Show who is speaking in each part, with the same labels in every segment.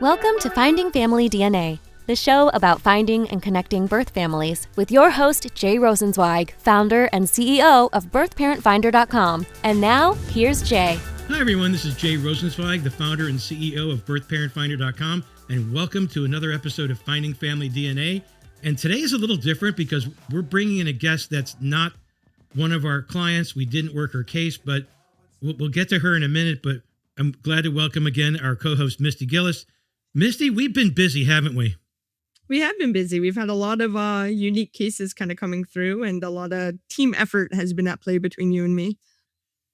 Speaker 1: Welcome to Finding Family DNA, the show about finding and connecting birth families, with your host, Jay Rosenzweig, founder and CEO of BirthParentFinder.com. And now, here's Jay.
Speaker 2: Hi, everyone. This is Jay Rosenzweig, the founder and CEO of BirthParentFinder.com, and welcome to another episode of Finding Family DNA. And today is a little different because we're bringing in a guest that's not one of our clients. We didn't work her case, but we'll get to her in a minute. But I'm glad to welcome again our co-host, Misty Gillis. Misty, we've been busy, haven't we?
Speaker 3: We have been busy. We've had a lot of unique cases kind of coming through, and a lot of team effort has been at play between you and me.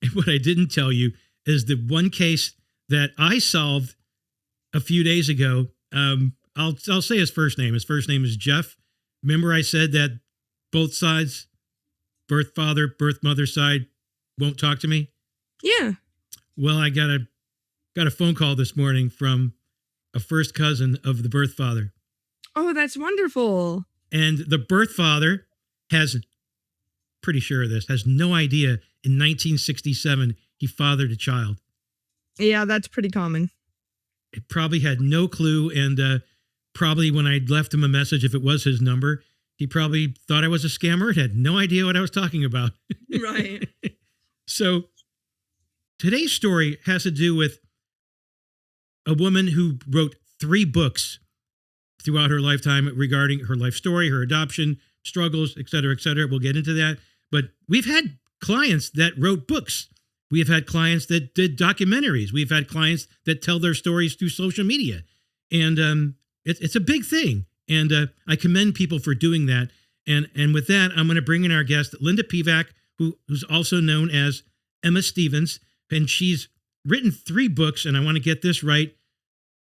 Speaker 2: And what I didn't tell you is the one case that I solved a few days ago. I'll say his first name. His first name is Jeff. Remember I said that both sides, birth father, birth mother side, won't talk to me?
Speaker 3: Yeah.
Speaker 2: Well, I got a phone call this morning from a first cousin of the birth father.
Speaker 3: Oh, that's wonderful.
Speaker 2: And the birth father pretty sure of this, has no idea in 1967 he fathered a child.
Speaker 3: Yeah, that's pretty common.
Speaker 2: It probably had no clue, and probably when I left him a message, if it was his number, he probably thought I was a scammer and had no idea what I was talking about.
Speaker 3: Right.
Speaker 2: So today's story has to do with a woman who wrote 3 books throughout her lifetime regarding her life story, her adoption, struggles, et cetera, et cetera. We'll get into that. But we've had clients that wrote books. We have had clients that did documentaries. We've had clients that tell their stories through social media. And it's a big thing. And I commend people for doing that. And with that, I'm going to bring in our guest, Linda Pevac, who's also known as Emma Stevens. And she's written 3 books, and I want to get this right: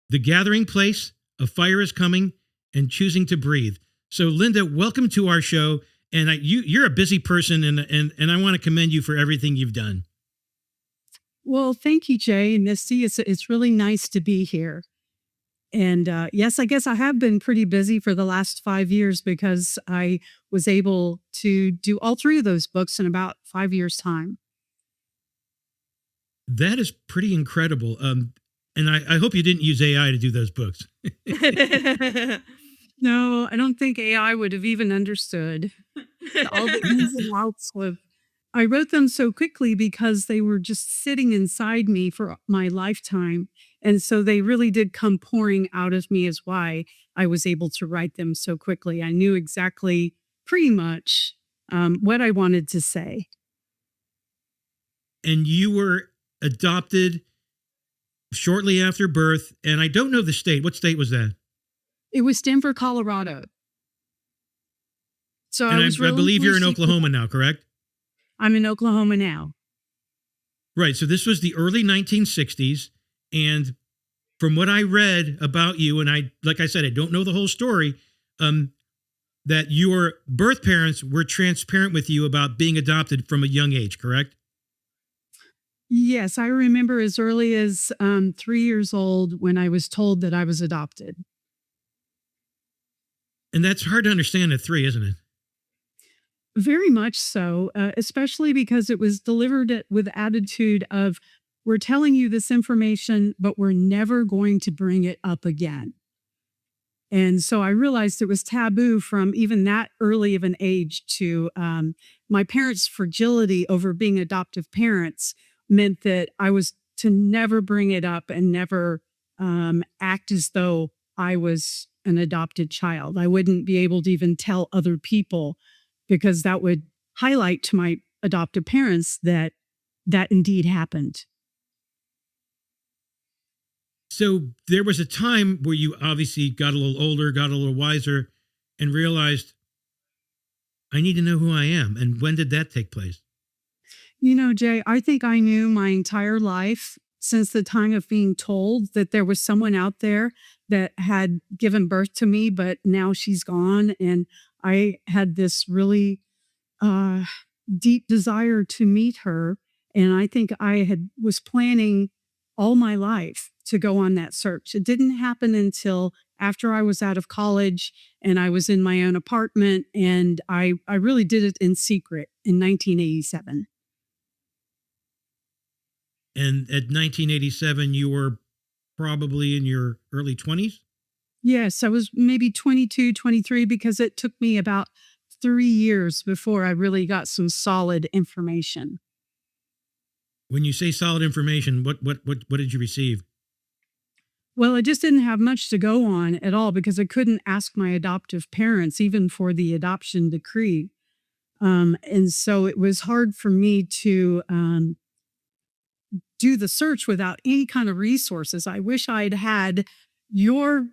Speaker 2: The Gathering Place, A Fire is Coming, and Choosing to Breathe. So, Linda, welcome to our show. And you're a busy person, and I want to commend you for everything you've done.
Speaker 4: Well, thank you, Jay and Misty. It's really nice to be here. And yes, I guess I have been pretty busy for the last 5 years because I was able to do all 3 of those books in about 5 years' time.
Speaker 2: That is pretty incredible. And I hope you didn't use AI to do those books.
Speaker 4: No, I don't think AI would have even understood all the ins and outs of. I wrote them so quickly because they were just sitting inside me for my lifetime. And so they really did come pouring out of me, is why I was able to write them so quickly. I knew exactly pretty much what I wanted to say.
Speaker 2: And you were adopted shortly after birth. And I don't know the state. What state was that?
Speaker 4: It was Denver, Colorado. So
Speaker 2: and I believe you're in Oklahoma now, correct?
Speaker 4: I'm in Oklahoma now.
Speaker 2: Right. So this was the early 1960s. And from what I read about you, and like I said, I don't know the whole story, that your birth parents were transparent with you about being adopted from a young age, correct?
Speaker 4: Yes, I remember as early as 3 years old when I was told that I was adopted.
Speaker 2: And that's hard to understand at 3, isn't it?
Speaker 4: Very much so, especially because it was delivered with attitude of, we're telling you this information, but we're never going to bring it up again. And so I realized it was taboo from even that early of an age to my parents' fragility over being adoptive parents meant that I was to never bring it up and never act as though I was an adopted child. I wouldn't be able to even tell other people because that would highlight to my adoptive parents that indeed happened.
Speaker 2: So there was a time where you obviously got a little older, got a little wiser, and realized, I need to know who I am. And when did that take place?
Speaker 4: You know, Jay, I think I knew my entire life since the time of being told that there was someone out there that had given birth to me, but now she's gone. And I had this really deep desire to meet her. And I think I was planning all my life to go on that search. It didn't happen until after I was out of college and I was in my own apartment. And I really did it in secret in 1987.
Speaker 2: And at 1987, you were probably in your early 20s?
Speaker 4: Yes, I was maybe 22, 23, because it took me about 3 years before I really got some solid information.
Speaker 2: When you say solid information, what did you receive?
Speaker 4: Well, I just didn't have much to go on at all because I couldn't ask my adoptive parents, even for the adoption decree. And so it was hard for me to do the search without any kind of resources. I wish I'd had your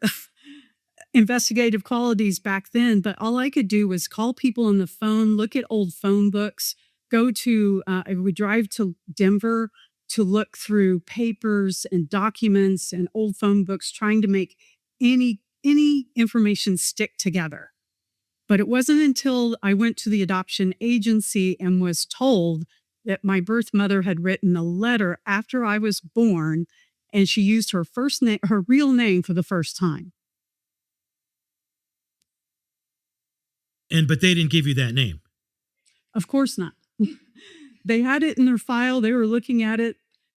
Speaker 4: investigative qualities back then, but all I could do was call people on the phone, look at old phone books, I would drive to Denver to look through papers and documents and old phone books, trying to make any information stick together. But it wasn't until I went to the adoption agency and was told that my birth mother had written a letter after I was born, and she used her her real name for the first time.
Speaker 2: But they didn't give you that name.
Speaker 4: Of course not. They had it in their file. They were looking at it.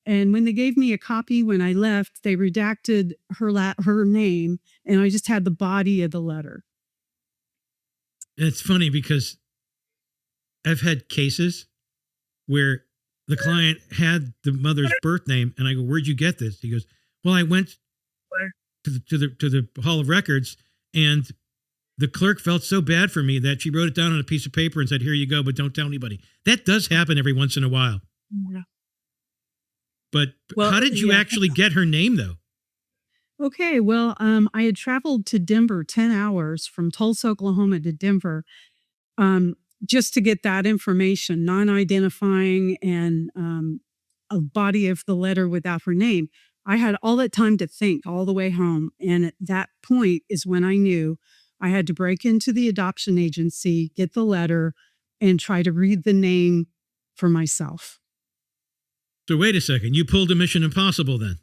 Speaker 4: And when they gave me a copy when I left, they redacted her name, and I just had the body of the letter.
Speaker 2: And it's funny because I've had cases where the client had the mother's birth name, and I go, "Where'd you get this?" He goes, "Well, I went to the Hall of Records, and the clerk felt so bad for me that she wrote it down on a piece of paper and said, 'Here you go, but don't tell anybody.'" That does happen every once in a while.
Speaker 4: Yeah.
Speaker 2: But how did you actually get her name, though?
Speaker 4: Okay, well, I had traveled to Denver 10 hours from Tulsa, Oklahoma to Denver, just to get that information, non-identifying and a body of the letter without her name. I had all that time to think all the way home. And at that point is when I knew I had to break into the adoption agency, get the letter, and try to read the name for myself.
Speaker 2: So wait a second. You pulled a Mission Impossible then.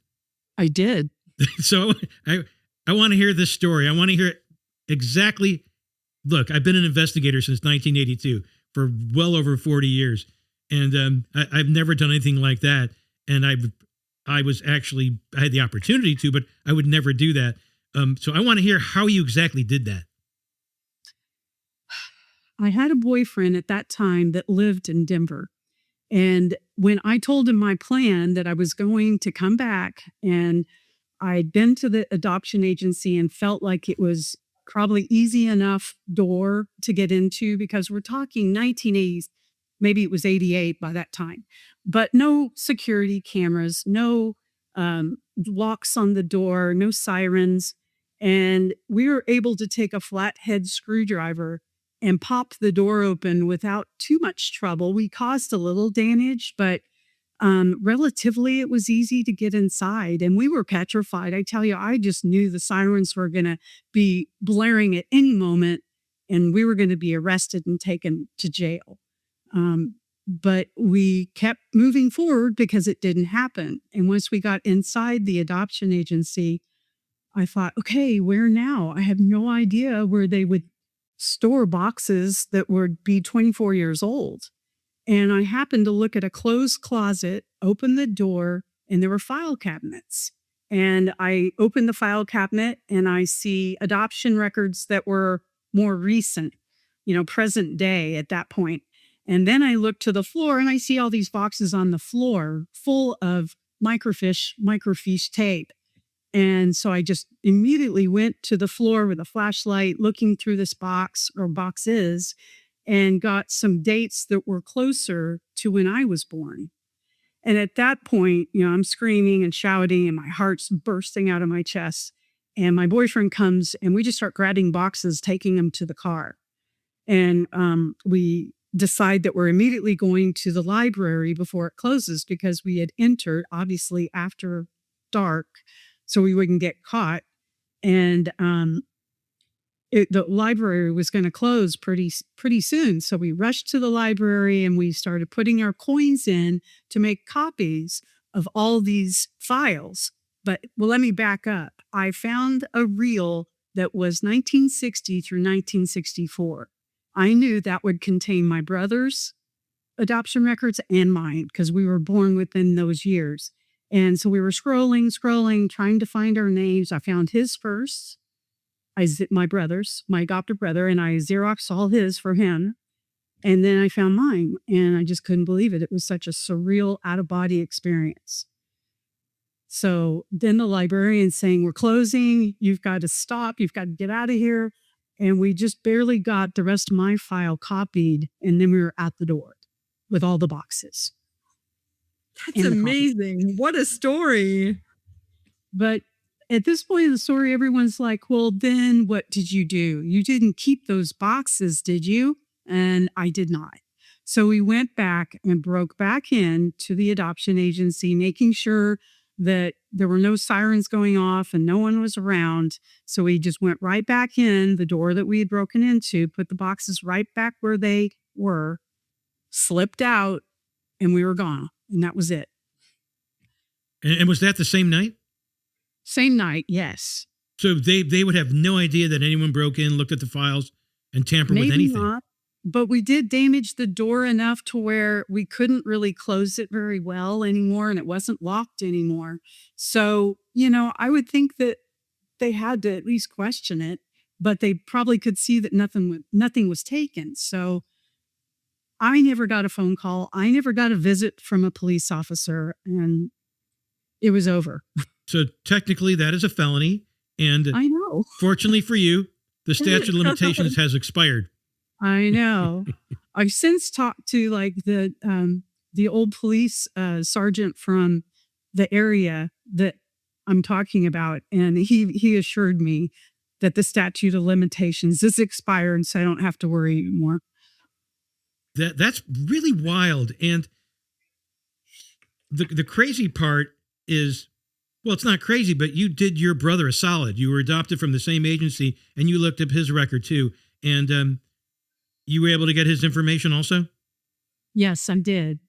Speaker 4: I did.
Speaker 2: So I want to hear this story. I want to hear it exactly. Look, I've been an investigator since 1982 for well over 40 years. And I've never done anything like that. And I had the opportunity to, but I would never do that. So I want to hear how you exactly did that.
Speaker 4: I had a boyfriend at that time that lived in Denver. And when I told him my plan that I was going to come back, and I'd been to the adoption agency and felt like it was probably easy enough door to get into, because we're talking 1980s, maybe it was 88 by that time, but no security cameras, no locks on the door, no sirens. And we were able to take a flathead screwdriver and pop the door open without too much trouble. We caused a little damage, but relatively it was easy to get inside. And we were petrified. I tell you, I just knew the sirens were going to be blaring at any moment, and we were going to be arrested and taken to jail. But we kept moving forward because it didn't happen. And once we got inside the adoption agency, I thought, okay, where now? I have no idea where they would store boxes that would be 24 years old. And I happened to look at a closed closet, open the door, and there were file cabinets. And I opened the file cabinet and I see adoption records that were more recent, present day at that point. And then I look to the floor and I see all these boxes on the floor full of microfiche tape. And so I just immediately went to the floor with a flashlight, looking through this box or boxes, and got some dates that were closer to when I was born. And at that point, I'm screaming and shouting and my heart's bursting out of my chest. And my boyfriend comes and we just start grabbing boxes, taking them to the car. And we decide that we're immediately going to the library before it closes, because we had entered obviously after dark, so we wouldn't get caught. And the library was going to close pretty soon. So we rushed to the library and we started putting our coins in to make copies of all these files. But let me back up. I found a reel that was 1960 through 1964. I knew that would contain my brother's adoption records and mine, because we were born within those years. And so we were scrolling, trying to find our names. I found his first, my brother's, my adopted brother, and I Xeroxed all his for him. And then I found mine, and I just couldn't believe it. It was such a surreal out-of-body experience. So then the librarian saying, we're closing, you've got to stop, you've got to get out of here. And we just barely got the rest of my file copied, and then we were at the door with all the boxes.
Speaker 3: That's amazing. What a story.
Speaker 4: But at this point in the story, everyone's like, well, then what did you do? You didn't keep those boxes, did you? And I did not. So we went back and broke back in to the adoption agency, making sure that there were no sirens going off and no one was around. So we just went right back in the door that we had broken into, put the boxes right back where they were, slipped out, and we were gone. And that was it.
Speaker 2: And was that the same night?
Speaker 4: Same night, yes.
Speaker 2: So they would have no idea that anyone broke in, looked at the files, and tampered with anything.
Speaker 4: Not, but we did damage the door enough to where we couldn't really close it very well anymore, and it wasn't locked anymore. So, I would think that they had to at least question it, but they probably could see that nothing was taken. So I never got a phone call. I never got a visit from a police officer, and it was over.
Speaker 2: So technically that is a felony. And
Speaker 4: I know.
Speaker 2: Fortunately for you, the statute of limitations has expired.
Speaker 4: I know. I've since talked to the old police sergeant from the area that I'm talking about, and he assured me that the statute of limitations is expired, so I don't have to worry anymore.
Speaker 2: That's really wild. And the crazy part is, well, it's not crazy, but you did your brother a solid. You were adopted from the same agency, and you looked up his record too. And you were able to get his information also?
Speaker 4: Yes, I did.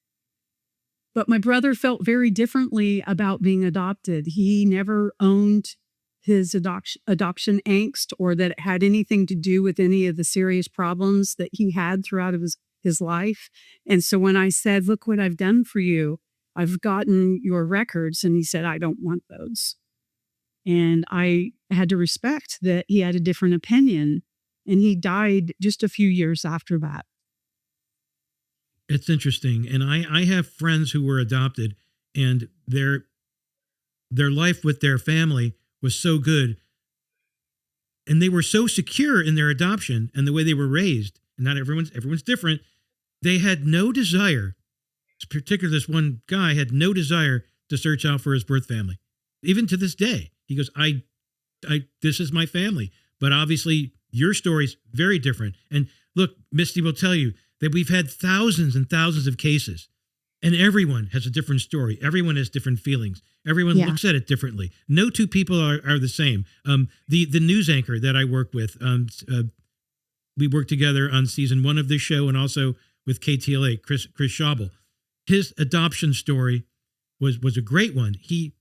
Speaker 4: But my brother felt very differently about being adopted. He never owned his adoption angst, or that it had anything to do with any of the serious problems that he had throughout his life. And so when I said, look what I've done for you, I've gotten your records. And he said, I don't want those. And I had to respect that he had a different opinion. And he died just a few years after that.
Speaker 2: It's interesting. And I have friends who were adopted, and their life with their family was so good. And they were so secure in their adoption and the way they were raised. And not everyone's different. They had no desire, particularly this one guy had no desire to search out for his birth family. Even to this day, he goes, I this is my family. But obviously your story's very different. And look, Misty will tell you that we've had thousands and thousands of cases, and everyone has a different story. Everyone has different feelings. Everyone looks at it differently. No two people are the same. The news anchor that I work with, we worked together on season 1 of this show, and also with KTLA, Chris Schabel. His adoption story was a great one. He's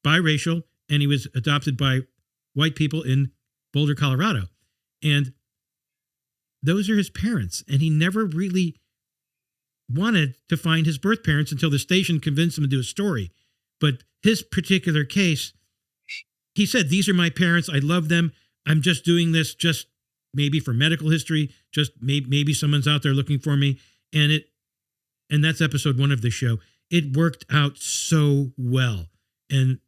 Speaker 2: biracial, and he was adopted by white people in Boulder, Colorado. And those are his parents. And he never really wanted to find his birth parents until the station convinced him to do a story. But his particular case, he said, these are my parents. I love them. I'm just doing this just maybe for medical history. Just maybe someone's out there looking for me. And that's episode 1 of the show. It worked out so well. And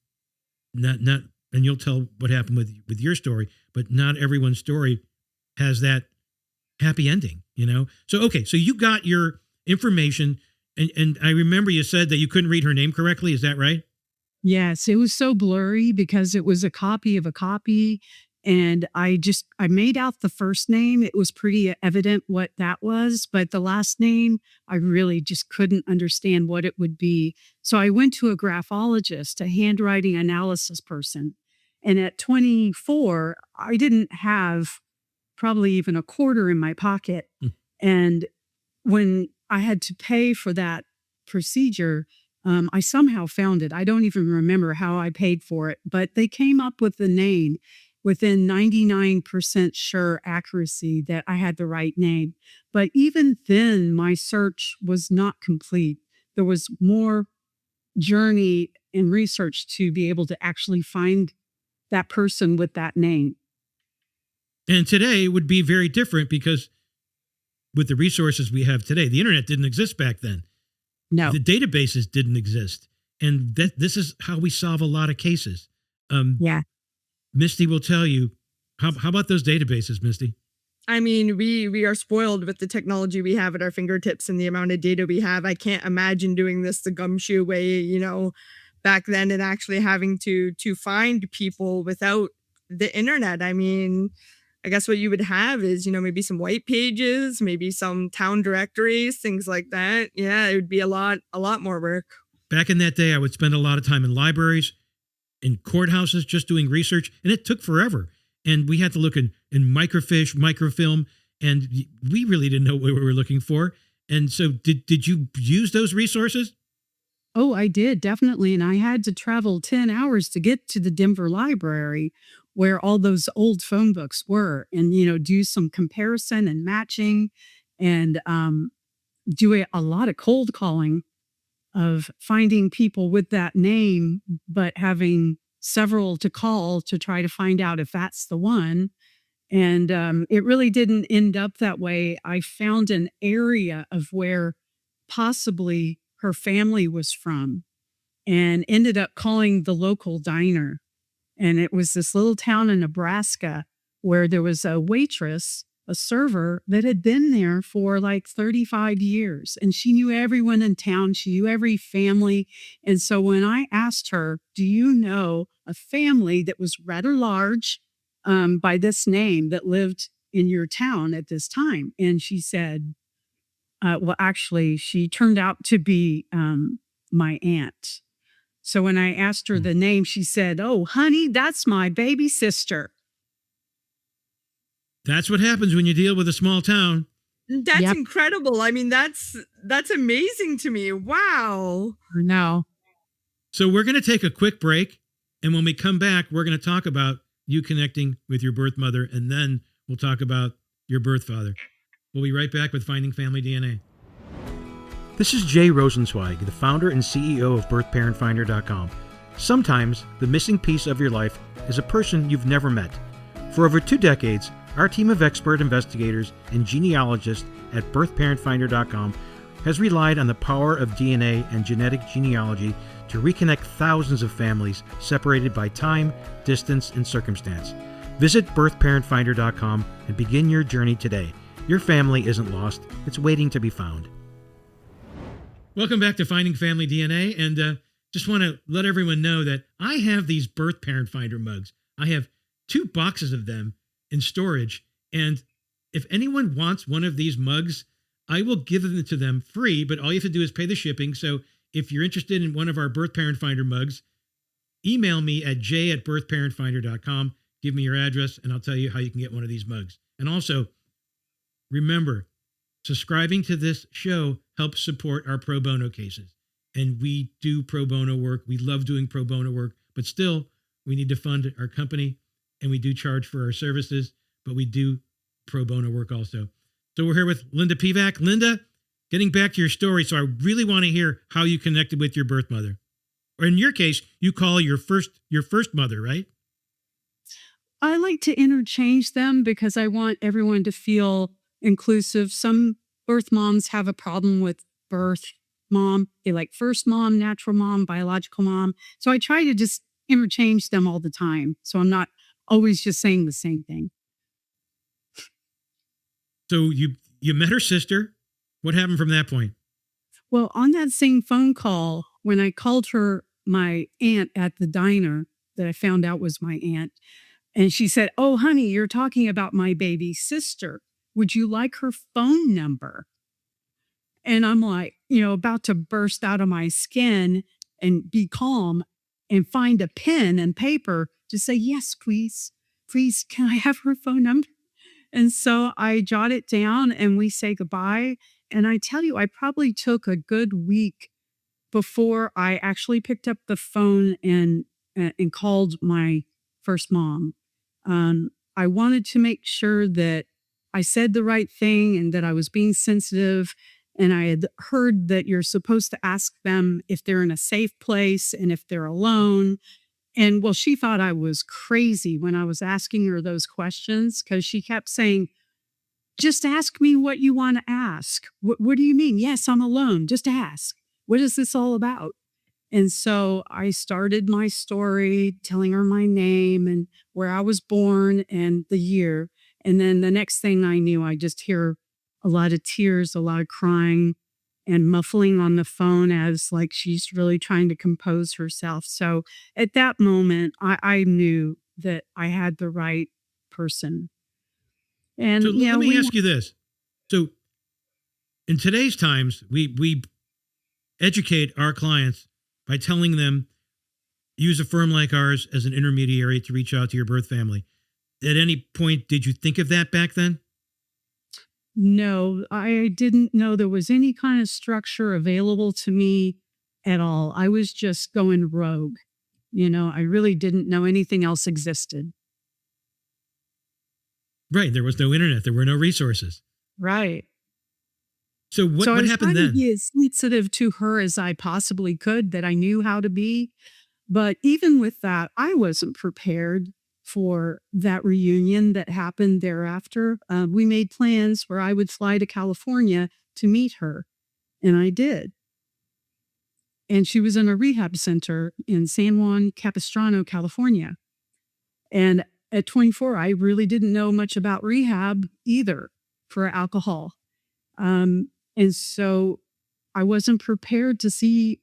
Speaker 2: and you'll tell what happened with your story, but not everyone's story has that happy ending, So, okay. So you got your information, and I remember you said that you couldn't read her name correctly. Is that right?
Speaker 4: Yes, it was so blurry because it was a copy of a copy. And I made out the first name. It was pretty evident what that was, but the last name, I really just couldn't understand what it would be. So I went to a graphologist, a handwriting analysis person. And at 24, I didn't have probably even a quarter in my pocket. And when I had to pay for that procedure, I somehow found it. I don't even remember how I paid for it, but they came up with the name. within 99% sure accuracy that I had the right name. But even then, my search was not complete. There was more journey and research to be able to actually find that person with that name.
Speaker 2: And today it would be very different because with the resources we have today, the internet didn't exist back then.
Speaker 4: No.
Speaker 2: The databases didn't exist. And this is how we solve a lot of cases.
Speaker 4: Yeah.
Speaker 2: Misty will tell you, how about those databases, Misty?
Speaker 3: I mean, we are spoiled with the technology we have at our fingertips and the amount of data we have. I can't imagine doing this the gumshoe way, back then, and actually having to find people without the internet. I mean, I guess what you would have is, maybe some white pages, maybe some town directories, things like that. Yeah, it would be a lot more work.
Speaker 2: Back in that day, I would spend a lot of time in libraries, in courthouses, just doing research, and it took forever. And we had to look in microfiche, microfilm, and we really didn't know what we were looking for. And so did you use those resources?
Speaker 4: Oh, I did, definitely. And I had to travel 10 hours to get to the Denver library where all those old phone books were and, do some comparison and matching and do a lot of cold calling of finding people with that name, but having several to call to try to find out if that's the one. And it really didn't end up that way. I found an area of where possibly her family was from and ended up calling the local diner. And it was this little town in Nebraska where there was a waitress, a server that had been there for like 35 years. And she knew everyone in town. She knew every family. And so when I asked her, do you know a family that was rather large by this name that lived in your town at this time? And she said, well, actually, she turned out to be my aunt. So when I asked her the name, she said, oh, honey, that's my baby sister.
Speaker 2: That's what happens when you deal with a small town.
Speaker 3: That's incredible. I mean, that's amazing to me. Wow.
Speaker 4: No.
Speaker 2: So we're going to take a quick break. And when we come back, we're going to talk about you connecting with your birth mother. And then we'll talk about your birth father. We'll be right back with Finding Family DNA. This is Jay Rosenzweig, the founder and CEO of BirthParentFinder.com. Sometimes the missing piece of your life is a person you've never met. For over 2 decades, our team of expert investigators and genealogists at BirthParentFinder.com has relied on the power of DNA and genetic genealogy to reconnect thousands of families separated by time, distance, and circumstance. Visit BirthParentFinder.com and begin your journey today. Your family isn't lost, it's waiting to be found. Welcome back to Finding Family DNA, and just want to let everyone know that I have these Birth Parent Finder mugs. I have 2 boxes of them in storage, and if anyone wants one of these mugs, I will give them to them free, but all you have to do is pay the shipping. So if you're interested in one of our Birth Parent Finder mugs, email me at j@birthparentfinder.com, give me your address, and I'll tell you how you can get one of these mugs. And also, remember, subscribing to this show helps support our pro bono cases. And we do pro bono work. We love doing pro bono work, but still, we need to fund our company, and we do charge for our services, but we do pro bono work also. So we're here with Linda Pevac. Linda, getting back to your story, so I really want to hear how you connected with your birth mother. Or in your case, you call your first mother, right?
Speaker 4: I like to interchange them because I want everyone to feel inclusive. Some birth moms have a problem with birth mom. They like first mom, natural mom, biological mom. So I try to just interchange them all the time. So I'm not always just saying the same thing.
Speaker 2: So you met her sister. What happened from that point?
Speaker 4: Well, on that same phone call, when I called her my aunt at the diner that I found out was my aunt, and she said, oh, honey, you're talking about my baby sister. Would you like her phone number? And I'm like, about to burst out of my skin and be calm and find a pen and paper to say, yes, please, can I have her phone number? And so I jot it down and we say goodbye. And I tell you, I probably took a good week before I actually picked up the phone and called my first mom. I wanted to make sure that I said the right thing and that I was being sensitive. And I had heard that you're supposed to ask them if they're in a safe place and if they're alone. And well, she thought I was crazy when I was asking her those questions because she kept saying, just ask me what you want to ask. What do you mean? Yes, I'm alone. Just ask. What is this all about? And so I started my story telling her my name and where I was born and the year. And then the next thing I knew, I just hear a lot of tears, a lot of crying and muffling on the phone as like she's really trying to compose herself. So at that moment, I knew that I had the right person. And,
Speaker 2: So
Speaker 4: you know,
Speaker 2: let me
Speaker 4: we
Speaker 2: ask you this. So in today's times, we educate our clients by telling them use a firm like ours as an intermediary to reach out to your birth family. At any point, did you think of that back then?
Speaker 4: No, I didn't know there was any kind of structure available to me at all. I was just going rogue. You know, I really didn't know anything else existed.
Speaker 2: Right. There was no internet. There were no resources.
Speaker 4: Right.
Speaker 2: So
Speaker 4: So I
Speaker 2: what
Speaker 4: was
Speaker 2: happened
Speaker 4: trying to
Speaker 2: then?
Speaker 4: be as sensitive to her as I possibly could that I knew how to be. But even with that, I wasn't prepared for that reunion that happened thereafter. We made plans where I would fly to California to meet her, and I did. And she was in a rehab center in San Juan Capistrano, California. And at 24, I really didn't know much about rehab either for alcohol. And so I wasn't prepared to see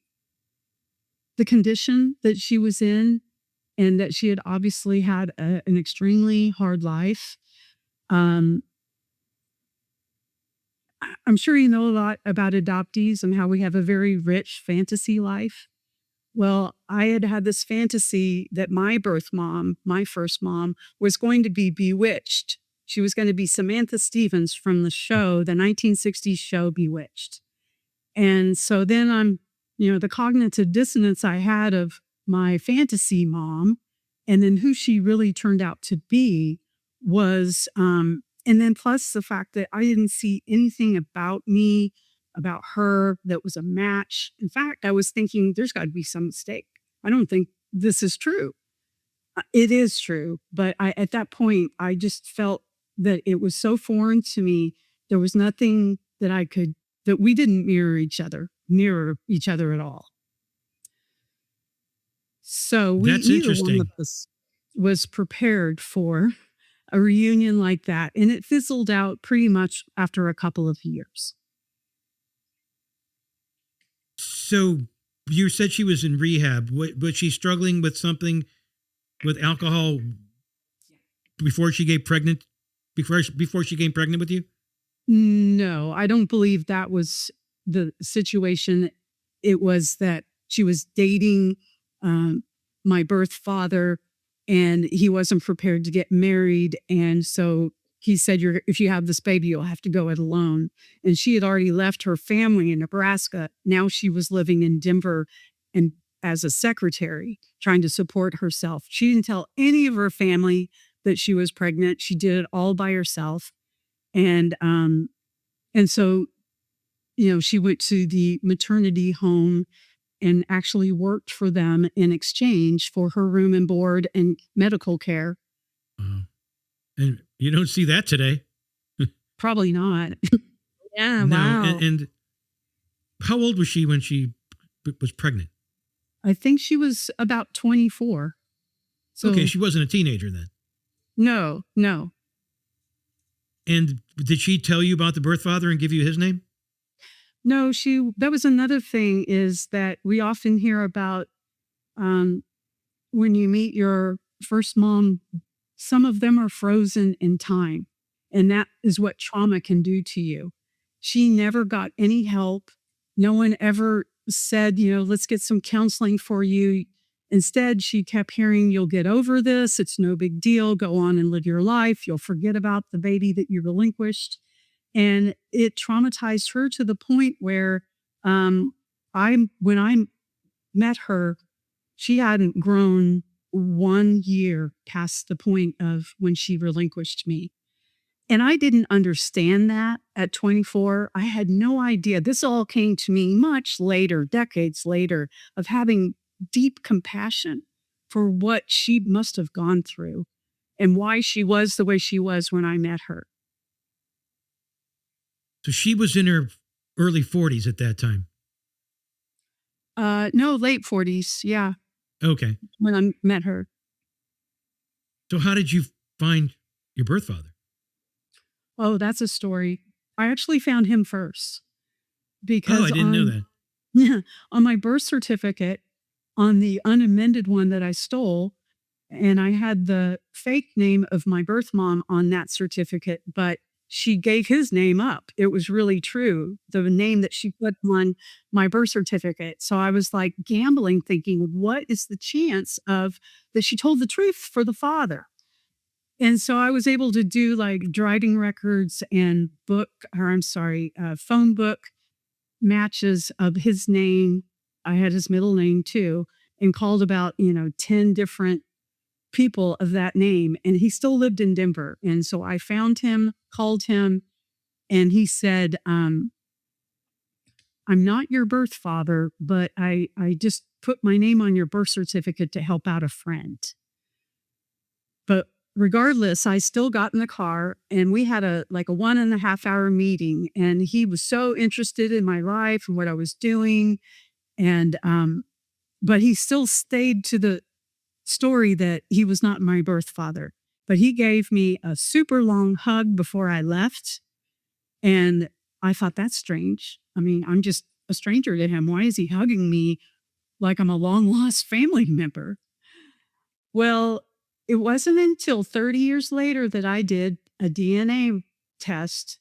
Speaker 4: the condition that she was in and that she had obviously had an extremely hard life. Um, I'm sure you know a lot about adoptees and how we have a very rich fantasy life. Well, I had had this fantasy that my birth mom, my first mom, was going to be bewitched. She was going to be Samantha Stevens from the show, the 1960s show Bewitched. And so then the cognitive dissonance I had of my fantasy mom and then who she really turned out to be was, and then plus the fact that I didn't see anything about me, about her that was a match. In fact, I was thinking there's got to be some mistake. I don't think this is true. It is true. But at that point, I just felt that it was so foreign to me. There was nothing that we didn't mirror each other at all. So
Speaker 2: That's
Speaker 4: neither one
Speaker 2: interesting.
Speaker 4: of us was prepared for a reunion like that. And it fizzled out pretty much after a couple of years.
Speaker 2: So you said she was in rehab. Was she struggling with something with alcohol before she got pregnant? Before she became pregnant with you?
Speaker 4: No, I don't believe that was the situation. It was that she was dating my birth father and he wasn't prepared to get married. And so he said, if you have this baby, you'll have to go it alone. And she had already left her family in Nebraska. Now she was living in Denver and as a secretary, trying to support herself. She didn't tell any of her family that she was pregnant. She did it all by herself. And so, she went to the maternity home and actually worked for them in exchange for her room and board and medical care.
Speaker 2: And you don't see that today.
Speaker 4: Probably not.
Speaker 3: Yeah,
Speaker 2: No.
Speaker 3: wow.
Speaker 2: And how old was she when she was pregnant?
Speaker 4: I think she was about 24. So,
Speaker 2: Okay, she wasn't a teenager then.
Speaker 4: No.
Speaker 2: And did she tell you about the birth father and give you his name?
Speaker 4: No, that was another thing is that we often hear about when you meet your first mom, some of them are frozen in time. And that is what trauma can do to you. She never got any help. No one ever said, let's get some counseling for you. Instead, she kept hearing, you'll get over this. It's no big deal. Go on and live your life. You'll forget about the baby that you relinquished. And it traumatized her to the point where when I met her, she hadn't grown 1 year past the point of when she relinquished me. And I didn't understand that at 24. I had no idea. This all came to me much later, decades later, of having deep compassion for what she must have gone through and why she was the way she was when I met her.
Speaker 2: So she was in her early 40s at that time.
Speaker 4: No, late 40s. Yeah.
Speaker 2: Okay.
Speaker 4: When I met her.
Speaker 2: So how did you find your birth father?
Speaker 4: Oh, that's a story. I actually found him first because
Speaker 2: I didn't know that.
Speaker 4: Yeah, on my birth certificate, on the unamended one that I stole, and I had the fake name of my birth mom on that certificate, but she gave his name up. It was really true, the name that she put on my birth certificate. So I was like gambling, thinking, what is the chance of that she told the truth for the father? And so I was able to do like driving records and phone book matches of his name. I had his middle name too, and called about, 10 different people of that name. And he still lived in Denver. And so I found him, called him, and he said, I'm not your birth father, but I just put my name on your birth certificate to help out a friend. But regardless, I still got in the car and we had a 1.5 hour meeting, and he was so interested in my life and what I was doing. And, but he still stayed to the story that he was not my birth father, but he gave me a super long hug before I left. And I thought, that's strange. I mean, I'm just a stranger to him. Why is he hugging me like I'm a long lost family member? Well, it wasn't until 30 years later that I did a DNA test,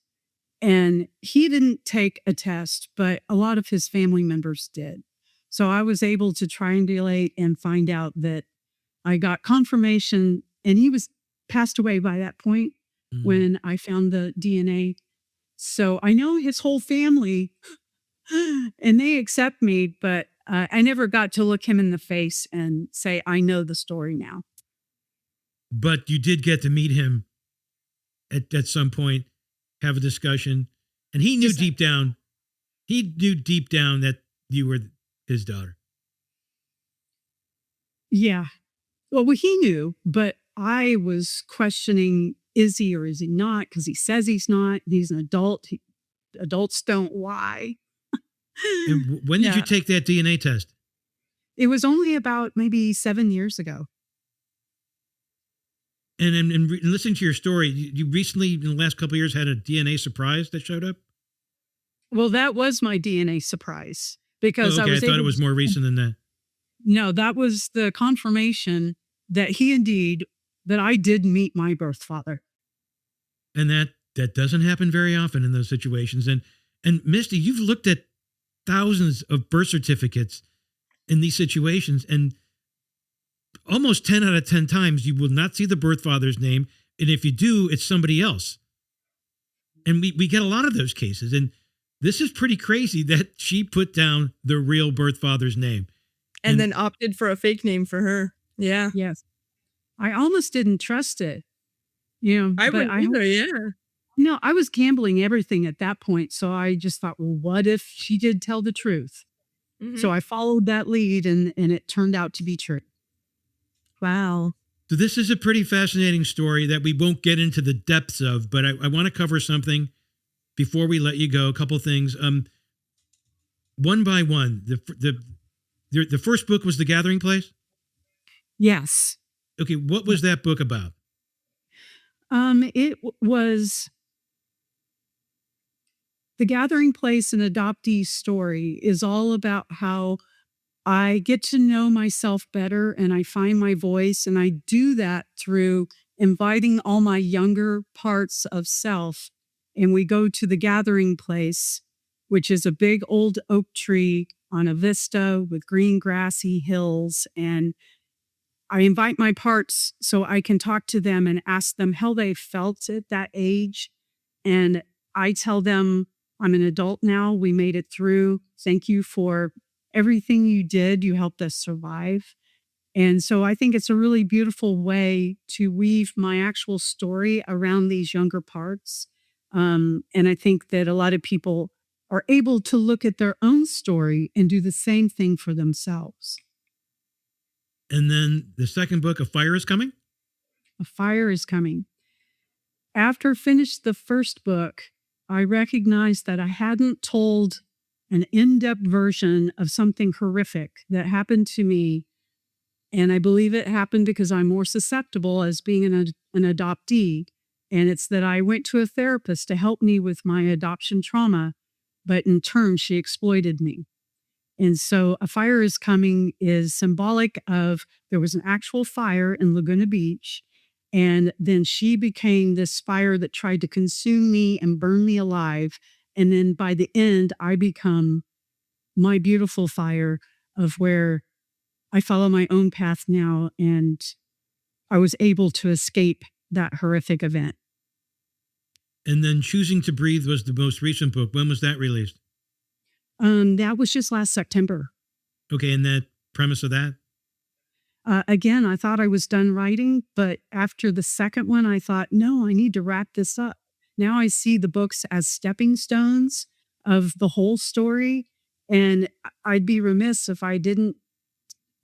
Speaker 4: and he didn't take a test, but a lot of his family members did. So I was able to triangulate and find out that I got confirmation, and he was passed away by that point when I found the DNA. So I know his whole family and they accept me, but I never got to look him in the face and say, I know the story now.
Speaker 2: But you did get to meet him at some point, have a discussion, and he knew deep down that you were his daughter.
Speaker 4: Yeah. Well, he knew, but I was questioning, is he or is he not? Because he says he's not. He's an adult. Adults don't lie.
Speaker 2: And when did you take that DNA test?
Speaker 4: It was only about maybe 7 years ago.
Speaker 2: And listening to your story, you recently, in the last couple of years, had a DNA surprise that showed up?
Speaker 4: Well, that was my DNA surprise because
Speaker 2: I thought it was more recent than that.
Speaker 4: No, that was the confirmation that that I did meet my birth father.
Speaker 2: And that doesn't happen very often in those situations. And Misty, you've looked at thousands of birth certificates in these situations, and almost 10 out of 10 times you will not see the birth father's name. And if you do, it's somebody else. And we get a lot of those cases. And this is pretty crazy that she put down the real birth father's name.
Speaker 3: And then opted for a fake name for her. Yeah.
Speaker 4: Yes. I almost didn't trust it.
Speaker 3: I wouldn't either, yeah.
Speaker 4: No, I was gambling everything at that point. So I just thought, well, what if she did tell the truth? Mm-hmm. So I followed that lead and it turned out to be true.
Speaker 3: Wow.
Speaker 2: So this is a pretty fascinating story that we won't get into the depths of, but I want to cover something before we let you go. A couple things. One by one, the first book was The Gathering Place?
Speaker 4: Yes.
Speaker 2: Okay, what was that book about?
Speaker 4: It was The Gathering Place, an Adoptee story, is all about how I get to know myself better and I find my voice. And I do that through inviting all my younger parts of self. And we go to the gathering place, which is a big old oak tree on a vista with green grassy hills. And I invite my parts so I can talk to them and ask them how they felt at that age. And I tell them, I'm an adult now. We made it through. Thank you for everything you did. You helped us survive. And so I think it's a really beautiful way to weave my actual story around these younger parts. And I think that a lot of people are able to look at their own story and do the same thing for themselves.
Speaker 2: And then the second book, A Fire is Coming?
Speaker 4: A Fire is Coming. After I finished the first book, I recognized that I hadn't told an in-depth version of something horrific that happened to me. And I believe it happened because I'm more susceptible as being an adoptee. And it's that I went to a therapist to help me with my adoption trauma, but in turn, she exploited me. And so A Fire is Coming is symbolic of there was an actual fire in Laguna Beach. And then she became this fire that tried to consume me and burn me alive. And then by the end, I become my beautiful fire of where I follow my own path now. And I was able to escape that horrific event.
Speaker 2: And then Choosing to Breathe was the most recent book. When was that released?
Speaker 4: That was just last September.
Speaker 2: Okay, and that premise of that?
Speaker 4: Again, I thought I was done writing, but after the second one, I thought, no, I need to wrap this up. Now I see the books as stepping stones of the whole story. And I'd be remiss if I didn't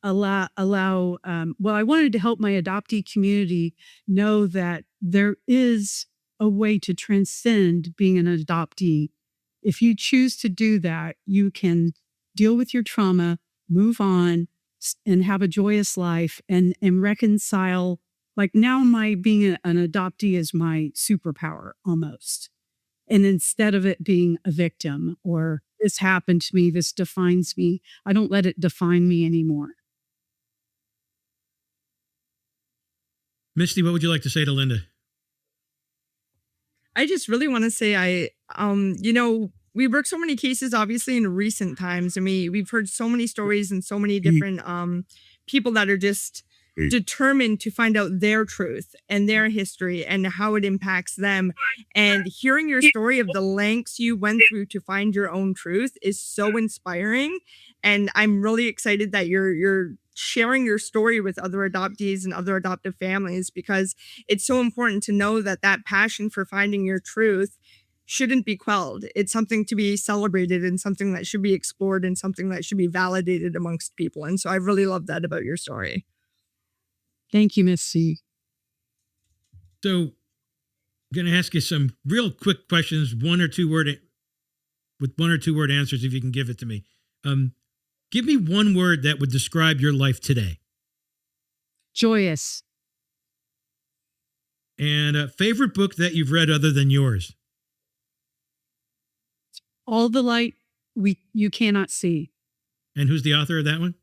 Speaker 4: well, I wanted to help my adoptee community know that there is a way to transcend being an adoptee. If you choose to do that, you can deal with your trauma, move on, and have a joyous life and reconcile. Like now my being an adoptee is my superpower almost. And instead of it being a victim or this happened to me, this defines me, I don't let it define me anymore.
Speaker 2: Misty, what would you like to say to Linda?
Speaker 3: I just really want to say we work so many cases, obviously, in recent times. And we've heard so many stories and so many different people that are just determined to find out their truth and their history and how it impacts them. And hearing your story of the lengths you went through to find your own truth is so inspiring. And I'm really excited that you're sharing your story with other adoptees and other adoptive families, because it's so important to know that passion for finding your truth shouldn't be quelled. It's something to be celebrated and something that should be explored and something that should be validated amongst people. And so I really love that about your story.
Speaker 4: Thank you, Misty.
Speaker 2: So I'm going to ask you some real quick questions, with one or two word answers, if you can give it to me. Give me one word that would describe your life today.
Speaker 4: Joyous.
Speaker 2: And a favorite book that you've read other than yours.
Speaker 4: All the Light You Cannot See.
Speaker 2: And who's the author of that one?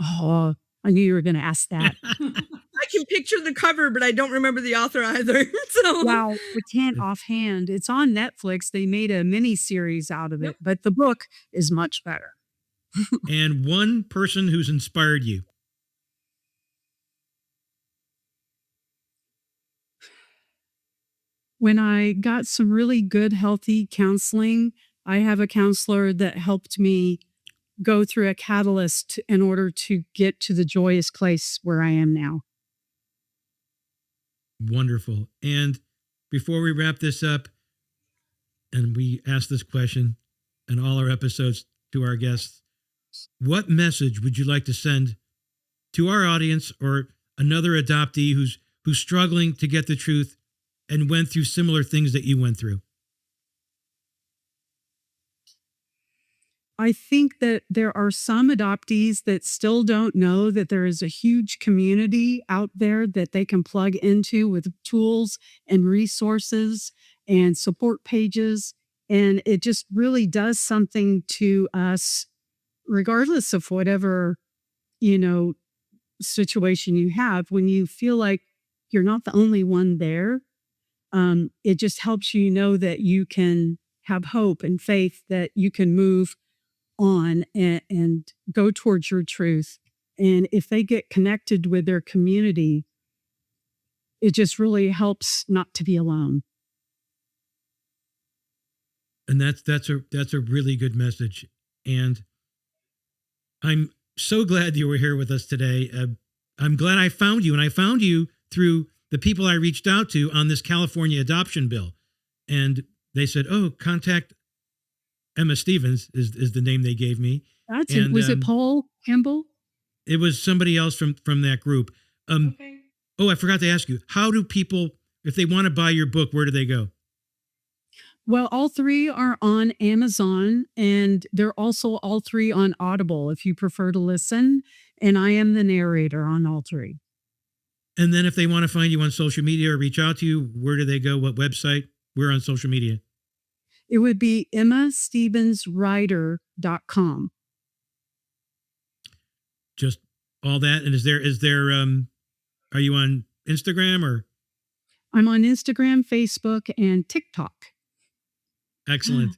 Speaker 4: Oh, I knew you were going to ask that.
Speaker 3: I can picture the cover, but I don't remember the author either. So.
Speaker 4: Wow, we can't offhand. It's on Netflix. They made a mini series out of it, but the book is much better.
Speaker 2: And one person who's inspired you.
Speaker 4: When I got some really good, healthy counseling, I have a counselor that helped me go through a catalyst in order to get to the joyous place where I am now.
Speaker 2: Wonderful. And before we wrap this up, and we ask this question in all our episodes to our guests, what message would you like to send to our audience or another adoptee who's struggling to get the truth and went through similar things that you went through?
Speaker 4: I think that there are some adoptees that still don't know that there is a huge community out there that they can plug into with tools and resources and support pages. And it just really does something to us, regardless of whatever, situation you have. When you feel like you're not the only one there, it just helps you know that you can have hope and faith that you can move on and go towards your truth. And if they get connected with their community, it just really helps not to be alone.
Speaker 2: And that's a really good message. And I'm so glad you were here with us today. I'm glad I found you. And I found you through the people I reached out to on this California adoption bill. And they said, oh, contact Emma Stevens is the name they gave me.
Speaker 4: That's it. Was it Paul Campbell?
Speaker 2: It was somebody else from that group.
Speaker 3: Okay.
Speaker 2: Oh, I forgot to ask you. How do people, if they want to buy your book, where do they go?
Speaker 4: Well, all three are on Amazon, and they're also all three on Audible if you prefer to listen. And I am the narrator on all three.
Speaker 2: And then if they want to find you on social media or reach out to you, where do they go? What website? We're on social media.
Speaker 4: It would be emmastevenswriter.com.
Speaker 2: Just all that. And is there are you on Instagram or?
Speaker 4: I'm on Instagram, Facebook, and TikTok.
Speaker 2: Excellent.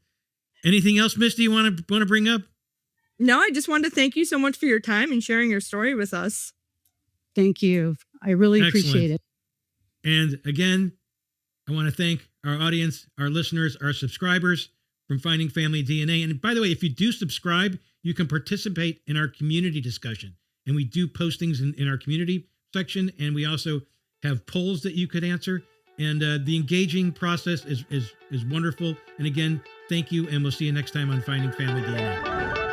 Speaker 2: Anything else, Misty, you want to bring up?
Speaker 3: No, I just wanted to thank you so much for your time and sharing your story with us.
Speaker 4: Thank you. I really appreciate it.
Speaker 2: And again, I want to thank our audience, our listeners, our subscribers from Finding Family DNA. And by the way, if you do subscribe, you can participate in our community discussion. And we do postings in our community section. And we also have polls that you could answer. And the engaging process is wonderful. And again, thank you. And we'll see you next time on Finding Family DNA.